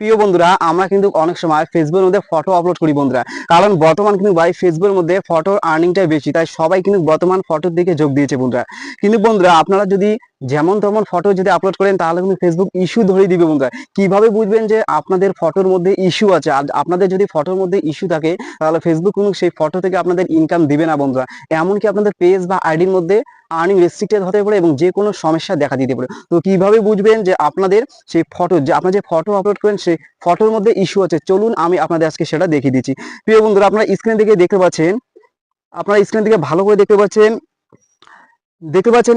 প্রিয় বন্ধুরা, আমরা কিন্তু অনেক সময় ফেসবুকের মধ্যে ফটো আপলোড করি বন্ধুরা। কারণ বর্তমান কিন্তু ভাই ফেসবুকের মধ্যে ফটোর আর্নিংটাই বেশি, তাই সবাই কিন্তু বর্তমান ফটোর দিকে যোগ দিয়েছে বন্ধুরা। কিন্তু বন্ধুরা, আপনারা যদি যেমন তেমন ফটো যদি আপলোড করেন তাহলে কিন্তু ফেসবুক ইস্যু ধরে দিবে বন্ধুরা। কিভাবে বুঝবেন যে আপনাদের ফটোর মধ্যে ইস্যু আছে? আর আপনাদের যদি ফটোর মধ্যে ইস্যু থাকে তাহলে ফেসবুক কিন্তু সেই ফটো থেকে আপনাদের ইনকাম দিবে না বন্ধুরা। এমনকি আপনাদের পেজ বা আইডির মধ্যে আর্নিং রেস্ট্রিক্টেড হতে পারে এবং যে কোনো সমস্যা দেখা দিতে পারে। তো কিভাবে বুঝবেন যে আপনাদের সেই ফটো, যে আপনার যে ফটো আপলোড করেন সেই ফটোর মধ্যে ইস্যু আছে? চলুন আমি আপনাদের আজকে সেটা দেখিয়ে দিচ্ছি। প্রিয় বন্ধুরা, আপনারা স্ক্রিন থেকে দেখতে পাচ্ছেন, আপনারা স্ক্রিন থেকে ভালো করে দেখতে পাচ্ছেন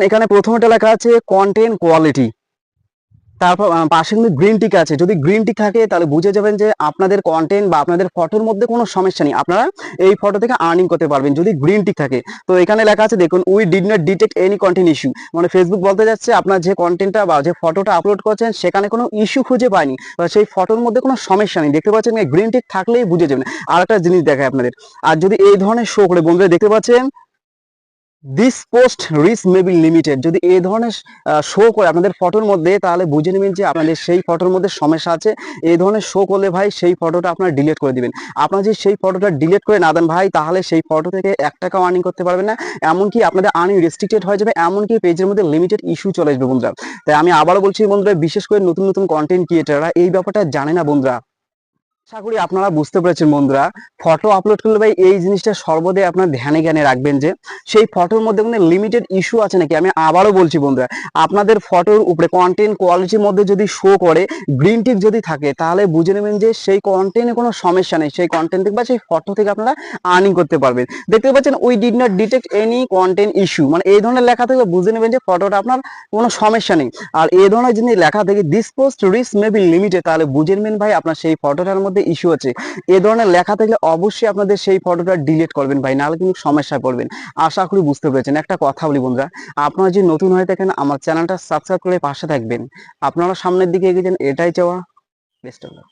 এখানে প্রথমটা লেখা আছে কন্টেন্ট কোয়ালিটি। তারপর পাশে কিন্তু গ্রিন টিক আছে। যদি গ্রিন টিক থাকে তাহলে বুঝে যাবেন যে আপনাদের কন্টেন্ট বা আপনাদের ফটোর মধ্যে কোনো সমস্যা নেই, আপনারা এই ফটো থেকে আর্নিং করতে পারবেন যদি গ্রিন টিক থাকে। তো এখানে লেখা আছে দেখুন, we did not detect any content issue. মানে ফেসবুক বলতে যাচ্ছে আপনার যে কন্টেন্টটা বা যে ফটোটা আপলোড করছেন সেখানে কোনো ইস্যু খুঁজে পায়নি, বা সেই ফটোর মধ্যে কোনো সমস্যা নেই। দেখতে পাচ্ছেন গ্রিন টিক থাকলেই বুঝে যাবেন। আর একটা জিনিস দেখায় আপনাদের, আর যদি এই ধরনের শো করে বন্ধুরা, দেখতে পাচ্ছেন this post risk may be limited. যদি এই ধরনের শো করে আপনাদের ফটোর মধ্যে তাহলে বুঝে নেবেন যে আপনাদের সেই ফটোর মধ্যে সমস্যা আছে। এই ধরনের শো করলে ভাই সেই ফটোটা আপনারা ডিলিট করে দিবেন। আপনারা যদি সেই ফটোটা ডিলিট করে না দেন ভাই, তাহলে সেই ফটো থেকে 1 টাকাও আর্নিং করতে পারবেন না। এমনকি আপনাদের আর্নিং রেস্ট্রিক্টেড হয়ে যাবে, এমনকি পেজের মধ্যে লিমিটেড ইস্যু চলে আসবে বন্ধুরা। তাই আমি আবারও বলছি বন্ধুরা, বিশেষ করে নতুন নতুন কন্টেন্ট ক্রিয়েটাররা এই ব্যাপারটা জানে না বন্ধুরা। আশা করি আপনারা বুঝতে পেরেছেন বন্ধুরা। ফটো আপলোড করলে ভাই এই জিনিসটা সর্বদাই আপনার ধ্যানে জ্ঞানে রাখবেন যে সেই ফটোর মধ্যে কোনো লিমিটেড ইস্যু আছে নাকি। আমি আবারও বলছি বন্ধুরা, আপনাদের ফটোর উপরে কন্টেন্ট কোয়ালিটির মধ্যে যদি শো করে গ্রিন টিক যদি থাকে তাহলে বুঝে নেবেন যে সেই কন্টেন্টে কোনো সমস্যা নেই, সেই কন্টেন্ট থেকে বা সেই ফটো থেকে আপনারা আর্নিং করতে পারবেন। দেখতে পাচ্ছেন we did not detect any content issue, মানে এই ধরনের লেখা থেকে বুঝে নেবেন যে ফটোটা আপনার কোনো সমস্যা নেই। আর এই ধরনের যদি লেখা থেকে this post risk may be limited, তাহলে বুঝে নেবেন ভাই আপনার সেই ফটোটার মধ্যে ইস্যু আছে। এই ধরনের লেখা থাকলে অবশ্যই আপনাদের সেই ফটোটা ডিলিট করবেন ভাই, নাহলে কিন্তু সমস্যায় পড়বেন। আশা করি বুঝতে পেরেছেন। একটা কথা বলি বন্ধুরা, আপনারা যদি নতুন হয়ে থাকেন আমার চ্যানেলটা সাবস্ক্রাইব করে পাশে থাকবেন। আপনারা সামনের দিকে এগিয়ে যান, এটাই চাওয়া। Best of luck.